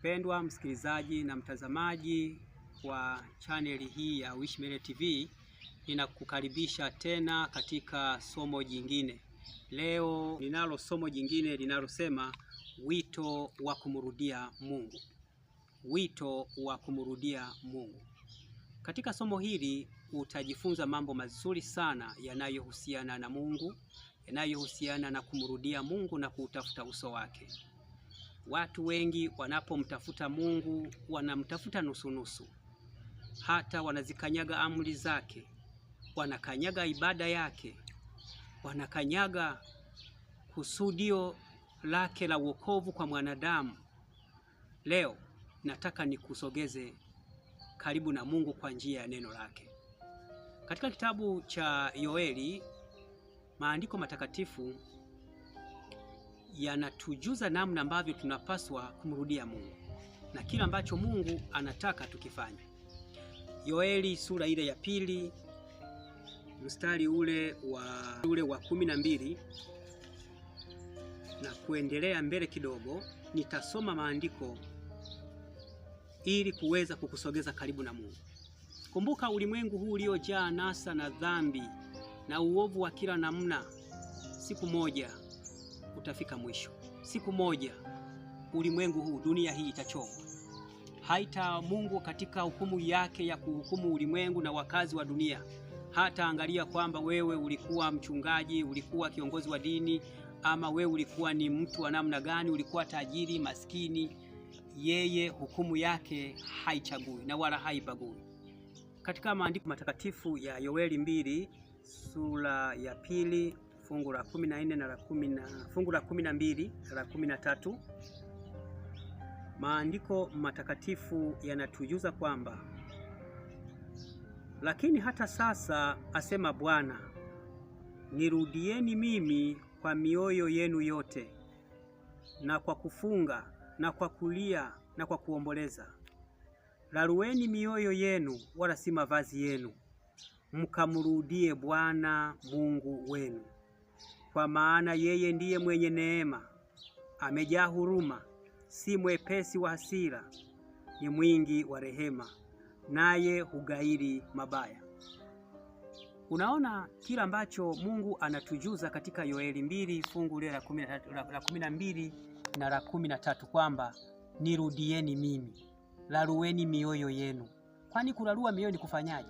Mpendwa msikilizaji na mtazamaji wa chaneli hii ya Wishmele TV, ninakukaribisha tena katika somo jingine. Leo ninalo somo jingine linalosema wito wa kumrudia Mungu. Wito wa kumrudia Mungu. Katika somo hili utajifunza mambo mazuri sana yanayohusiana na Mungu, yanayohusiana na kumrudia Mungu na kuutafuta uso wake. Watu wengi wanapomtafuta Mungu wanamtafuta nusu-nusu. Hata wanazikanyaga amri zake, wanakanyaga ibada yake, wanakanyaga kusudio lake la wokovu kwa mwanadamu. Leo nataka nikusogeze karibu na Mungu kwa njia ya neno lake. Katika kitabu cha Yoeli, maandiko matakatifu yanatujuza namna ambavyo tunapaswa kumrudia Mungu na kila ambacho Mungu anataka tukifanye. Yoeli sura ile ya pili mstari ule wa 12 na kuendelea mbele kidogo, nitasoma maandiko ili kuweza kukusogeza karibu na Mungu. Kumbuka ulimwengu huu uliojaa anasa na dhambi na uovu wa kila namna, siku moja utafika mwisho. Siku moja ulimwengu huu, dunia hii itachomwa. Haita Mungu katika hukumu yake ya kuhukumu ulimwengu na wakazi wa dunia, hata angalia kwamba wewe ulikuwa mchungaji, ulikuwa kiongozi wa dini, ama wewe ulikuwa ni mtu wa namna gani, ulikuwa tajiri, maskini. Yeye hukumu yake haichagui na wala haibagui. Katika maandiko matakatifu ya Yoeli 2 sura ya pili fungu la 14 na fungu la 12 na 13, maandiko matakatifu yanatujuza kwamba lakini hata sasa, asema Bwana, nirudieni mimi kwa mioyo yenu yote, na kwa kufunga na kwa kulia na kwa kuomboleza. Larueni mioyo yenu, wala si mavazi yenu, mkamrudie Bwana Mungu wenu. Kwa maana yeye ndiye mwenye neema, amejaa huruma, si mwepesi wa hasira, ni mwingi wa rehema, naye hugairi mabaya. Unaona kila ambacho Mungu anatujuza katika Yoeli 2 fungu la 12 na la 13 kwamba nirudieni mimi, larueni mioyo yenu. Kwani kularua mioyo ni kufanyaje?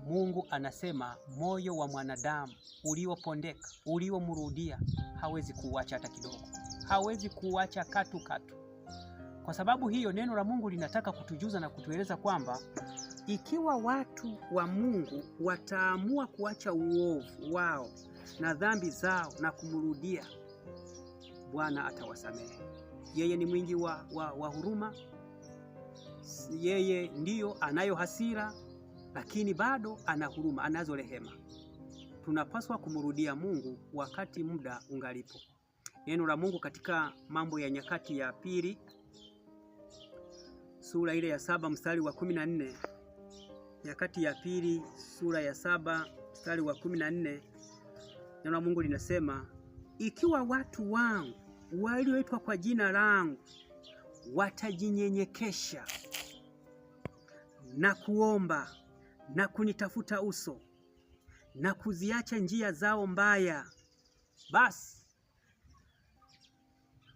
Mungu anasema moyo wa mwanadamu uliopondeka, uliomrudia, hawezi kuuacha hata kidogo, hawezi kuuacha katu. Kwa sababu hiyo neno la Mungu linataka kutujuza na kutueleza kwamba ikiwa watu wa Mungu wataamua kuacha uovu wao na dhambi zao na kumrudia, Bwana atawasamehe. Yeye ni mwingi wa huruma. Yeye ndiyo anayo hasira, lakini bado ana huruma, anazo rehema. Tunapaswa kumrudia Mungu wakati muda ungalipo. Neno la Mungu katika Mambo ya Nyakati ya Pili sura ile ya 7 mstari wa 14. Nyakati ya Pili sura ya 7 mstari wa 14, neno la Mungu linasema, ikiwa watu wangu walioitwa kwa jina langu watajinyenyekesha na kuomba na kunitafuta uso na kuziacha njia zao mbaya,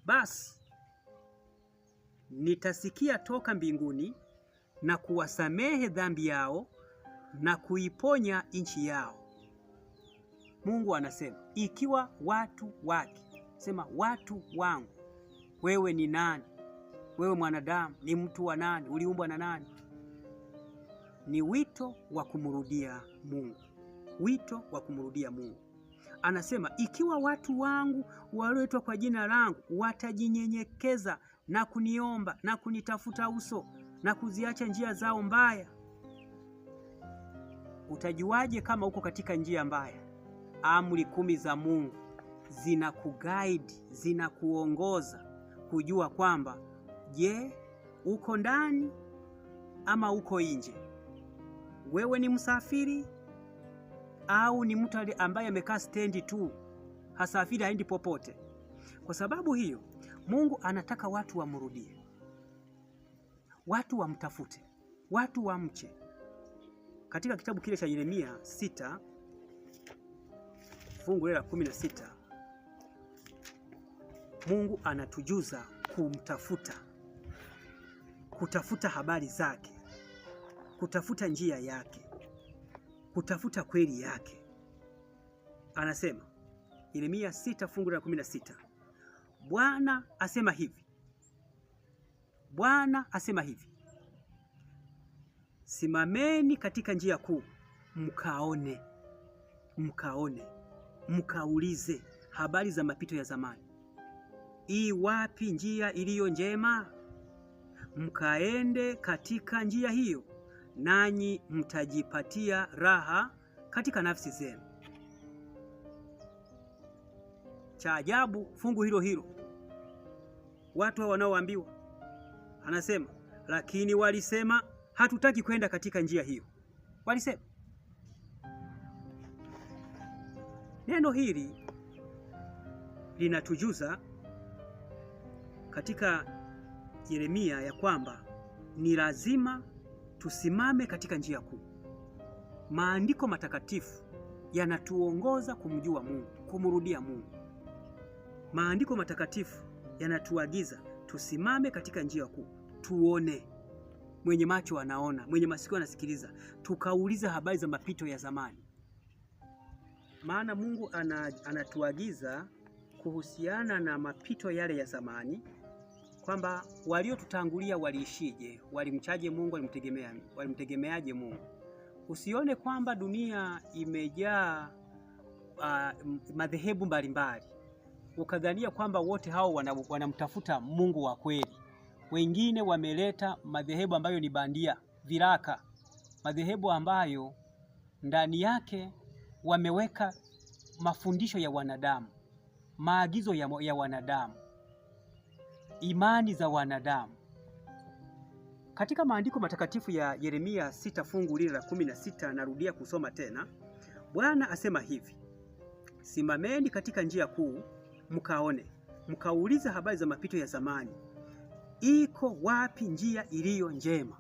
basi nitasikia toka mbinguni na kuwasamehe dhambi yao na kuiponya nchi yao. Mungu anasema ikiwa watu wake, sema watu wangu. Wewe ni nani? Wewe mwanadamu ni mtu wa nani? Uliumbwa na nani? Ni wito wa kumrudia Mungu. Wito wa kumrudia Mungu. Anasema ikiwa watu wangu walioitwa kwa jina langu watajinyenyekeza na kuniomba na kunitafuta uso na kuziacha njia zao mbaya. Utajuaje kama uko katika njia mbaya? Amri 10 za Mungu zinakuguide, zinakuongoza kujua kwamba je, uko ndani ama uko nje? Wewe ni msafiri au ni mtu ambaye amekaa stendi tu, hasafiri haendi popote? Kwa sababu hiyo Mungu anataka watu wamrudie. watu wamtafute, watu wamche. Katika kitabu kile cha Yeremia 6 fungu la 16, Mungu anatujuza kumtafuta, kutafuta habari zake, kutafuta njia yake, kutafuta kweli yake. Anasema Yeremia 6 fungu la 16, Bwana asema hivi, Bwana asema hivi, simameni katika njia kuu, mkaone, mkaulize habari za mapito ya zamani. Wapi njia iliyo njema? Mkaende katika njia hiyo, nanyi mtajipatia raha katika nafsi zenu. Cha ajabu, fungu hilo hilo watu hao wanaoambiwa, anasema lakini walisema hatutaki kwenda katika njia hiyo. Walisema. Neno hili linatujuza katika Yeremia ya kwamba ni lazima tusimame katika njia kuu. Maandiko matakatifu yanatuongoza kumjua Mungu, kumrudia Mungu. Maandiko matakatifu yanatuagiza tusimame katika njia kuu, tuone. Mwenye macho anaona, mwenye masikio anasikiliza, tukauliza habari za mapito ya zamani. Maana Mungu anatuagiza kuhusiana na mapito yale ya zamani, kwamba waliotutangulia waliishije, walimchaje Mungu, walimtegemeaje Mungu. Usione kwamba dunia imejaa madhehebu mbalimbali ukadhania kwamba wote hao wanamtafuta Mungu wa kweli. Wengine wameleta madhehebu ambayo ni bandia, viraka, madhehebu ambayo ndani yake wameweka mafundisho ya wanadamu, maagizo ya wanadamu, imani za wanadamu. Katika maandiko matakatifu ya Yeremia 6 fungu lile la 16, narudia kusoma tena. Bwana asema hivi, simameni katika njia kuu, mkaone, mkauliza habari za mapito ya zamani. Iko wapi njia iliyo njema?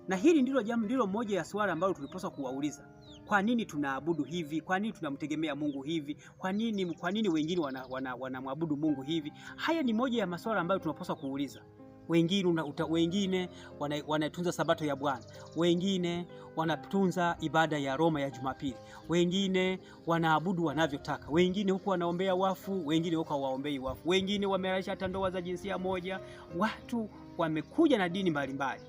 Na hili ndilo moja ya swala ambalo tulipaswa kuwauliza. Kwa nini tunaabudu hivi? Kwa nini tunamtegemea Mungu hivi? Kwa nini wengine wanamwabudu Mungu hivi? Haya ni moja ya maswala ambayo tunapaswa kuuliza. Wengine wanatunza sabato ya Bwana, wengine wanatunza ibada ya Roma ya Jumapili, wengine wanaabudu wanavyotaka, wengine huko wanaombea wafu, wengine huko hawaombei wafu, wengine wameacha hata ndoa za jinsia moja. Watu wamekuja na dini mbalimbali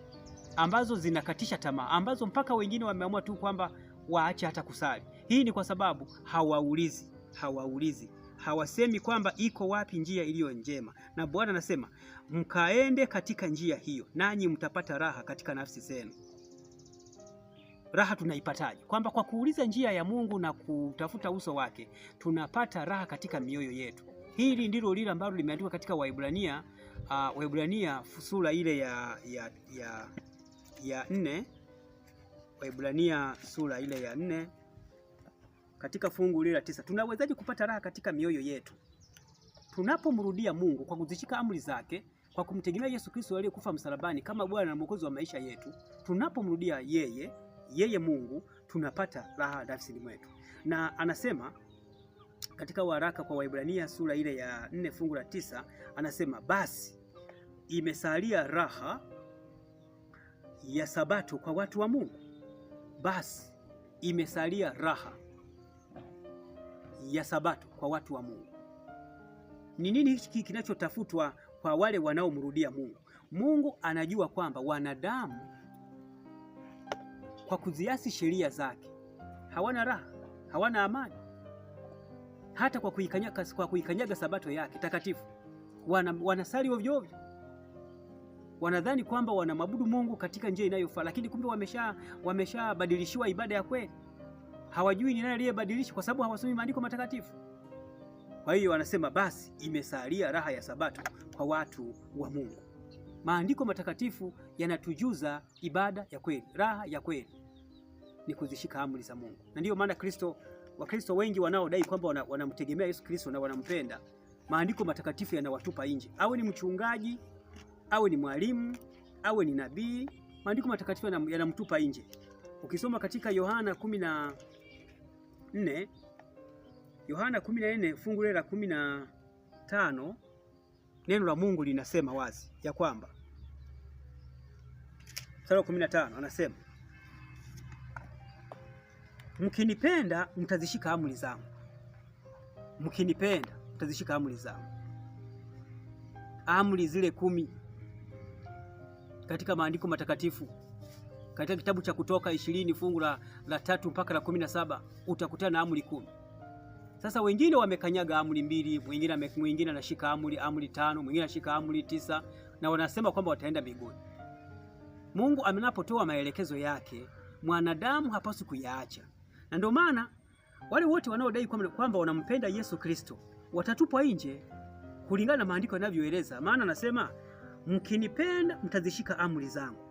ambazo zinakatisha tamaa, ambazo mpaka wengine wameamua tu kwamba waache hata kusali. Hii ni kwa sababu hawaulizi, hawasemi kwamba iko wapi njia iliyo njema. Na Bwana anasema mkaende katika njia hiyo, nanyi mtapata raha katika nafsi zenu. Raha tunaipataje? Kwamba kwa kuuliza njia ya Mungu na kutafuta uso wake, tunapata raha katika mioyo yetu. Hili ndilo lile ambalo limeandikwa katika Waebrania, sura ile ya 4, Waebrania sura ile ya 4 katika fungu lile la 9. Tunawezaje kupata raha katika mioyo yetu? Tunapomrudia Mungu kwa kuzishika amri zake, kwa kumtegemea Yesu Kristo aliyekufa msalabani kama Bwana na Mwokozi wa maisha yetu. Tunapomrudia yeye Mungu, tunapata raha nafsini mwetu. Na anasema katika waraka kwa Waebrania sura ile ya 4 fungu la 9, anasema basi imesalia raha ya sabato kwa watu wa Mungu. Basi imesalia raha ya sabato kwa watu wa Mungu. Ni nini hiki kinachotafutwa kwa wale wanaomrudia Mungu? Mungu anajua kwamba wanadamu kwa kuziasi sheria zake hawana raha, hawana amani. Hata kwa kuikanyaga sabato yake takatifu, wanasali ovyo ovyo. Wanadhani kwamba wanamwabudu Mungu katika njia inayofaa, lakini kumbe wameshabadilishiwa ibada ya kweli. Hawajui ni nani aliyebadilisha, kwa sababu hawasomi maandiko matakatifu. Kwa hiyo wanasema basi imesalia raha ya sabato kwa watu wa Mungu. Maandiko matakatifu yanatujuza ibada ya kweli. Raha ya kweli ni kuzishika amri za Mungu. Na ndiyo maana Wakristo wengi wanaodai kwamba wanamtegemea Yesu Kristo na wanampenda, maandiko matakatifu yanawatupa nje. Awe ni mchungaji, awe ni mwalimu, awe ni nabii, maandiko matakatifu yanamtupa nje. Ukisoma katika Yohana 14, Yohana 14 fungu la 15, neno la Mungu linasema wazi ya kwamba mstari wa 15 anasema, mkinipenda mtazishika amri zangu. Mkinipenda mtazishika amri zangu. Amri zile 10 katika maandiko matakatifu, katika kitabu cha Kutoka 20 fungu la 3 mpaka la 17 utakutana na amri 10. Sasa wengine wamekanyaga amri 2, mwingine anashika amri 5, mwingine anashika amri 9 na wanasema kwamba wataenda mbinguni. Mungu amenapotoa maelekezo yake, mwanadamu hapaswi kuyaacha. Na ndio maana wale wote wanaodai kwamba wanampenda Yesu Kristo watatupwa nje kulingana na maandiko yanavyoeleza. Maana anasema mkinipenda mtazishika amri zangu.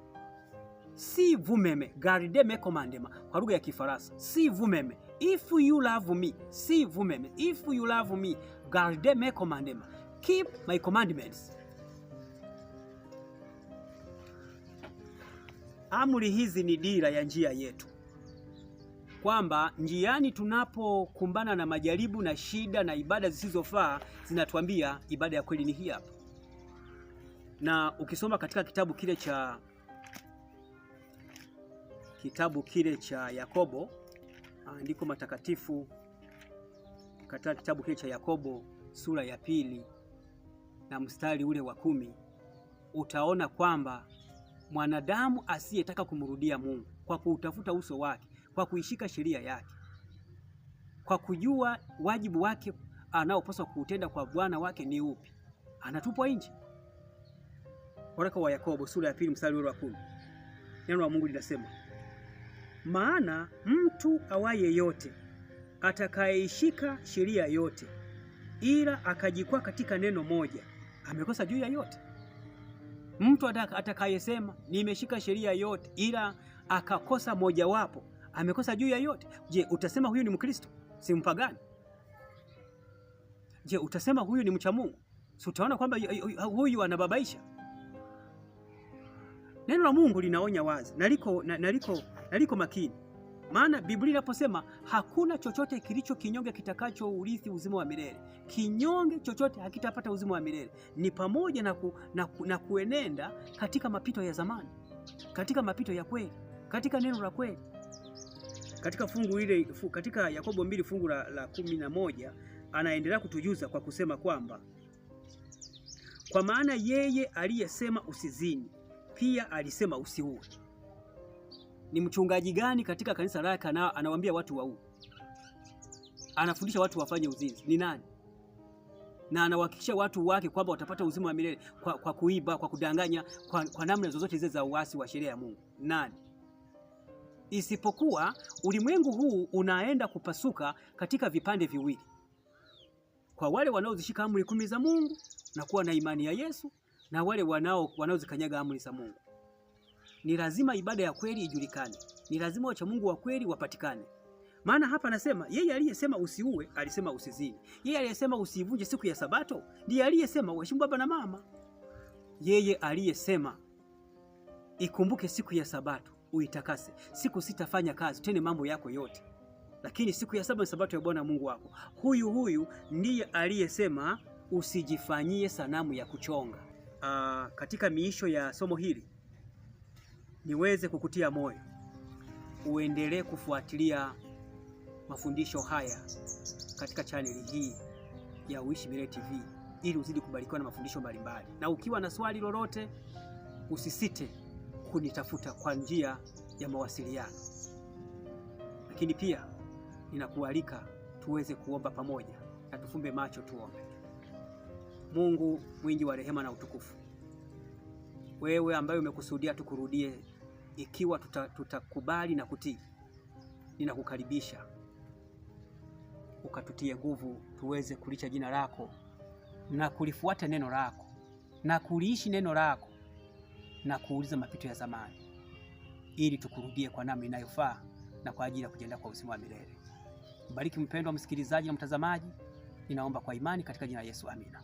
Si vumeme, garde mes commandements kwa lugha ya Kifaransa. Si vumeme, if you love me. Si vumeme, if you love me, garde mes commandements. Keep my commandments. Amri hizi ni dira ya njia yetu, kwamba njiani tunapokumbana na majaribu na shida na ibada zisizofaa, zinatuambia ibada ya kweli ni hii hapa. Na ukisoma katika kitabu kile cha Yakobo, andiko matakatifu, katika kitabu kile cha Yakobo sura ya 2 na mstari ule wa 10, utaona kwamba mwanadamu asiyetaka kumrudia Mungu kwa kuutafuta uso wake, kwa kuishika sheria yake, kwa kujua wajibu wake anaopaswa kuutenda kwa Bwana wake ni upi, anatupwa nje. Waraka wa Yakobo sura ya 2 mstari wa 10, neno la Mungu linasema, maana mtu awaye yote atakayeishika sheria yote ila akajikwaa katika neno moja amekosa juu ya yote. Mtu atakayesema nimeshika sheria yote ila akakosa mojawapo amekosa juu ya yote. Je, utasema huyu ni Mkristo? Si mpagani? Je, utasema huyu ni mcha Mungu? Si utaona kwamba huyu anababaisha? Neno la Mungu linaonya wazi na liko makini. Maana Biblia inaposema hakuna chochote kilicho kinyonge kitakacho urithi uzima wa milele. Kinyonge chochote hakitapata uzima wa milele. Ni pamoja na kuenenda katika mapito ya zamani, katika mapito ya kweli, katika neno la kweli. Katika Yakobo 2 fungu la 11 anaendelea kutujuza kwa kusema kwamba, kwa maana yeye aliyesema usizini pia alisema usiue. Ni mchungaji gani katika kanisa lake anawaambia watu waue? Anafundisha watu wafanye uzinzi? Ni nani? Na anawahakikisha watu wake kwamba watapata uzima wa milele kwa kuiba, kwa kudanganya, kwa namna zozote zile za uasi wa sheria ya Mungu? Nani? Isipokuwa ulimwengu huu unaenda kupasuka katika vipande viwili, kwa wale wanaozishika amri 10 za Mungu na kuwa na imani ya Yesu, na wale wanaozikanyaga amri za Mungu. Ni lazima ibada ya kweli ijulikane. Ni lazima wacha Mungu wa kweli wapatikane. Maana hapa anasema yeye aliyesema usiue alisema usizini. Yeye aliyesema usivunje siku ya Sabato ndiye aliyesema uheshimu baba na mama. Yeye aliyesema ikumbuke siku ya Sabato uitakase, siku 6 fanya kazi tena mambo yako yote, lakini siku ya 7 ni Sabato ya Bwana Mungu wako. Huyu ndiye aliyesema usijifanyie sanamu ya kuchonga. Katika miisho ya somo hili niweze kukutia moyo uendelee kufuatilia mafundisho haya katika chaneli hii ya Uishi Milele TV, ili uzidi kubarikiwa na mafundisho mbalimbali. Na ukiwa na swali lolote, usisite kunitafuta kwa njia ya mawasiliano. Lakini pia ninakualika tuweze kuomba pamoja, na tufumbe macho tuombe. Mungu mwingi wa rehema na utukufu, wewe ambaye umekusudia tukurudie ikiwa tutakubali na kutii, ninakukaribisha ukatutie nguvu tuweze kulicha jina lako na kulifuata neno lako na kuliishi neno lako na kuuliza mapito ya zamani, ili tukurudie kwa namna inayofaa na kwa ajili ya kujiandaa kwa uzima wa milele. Mbariki mpendwa msikilizaji na mtazamaji, ninaomba kwa imani katika jina la Yesu, amina.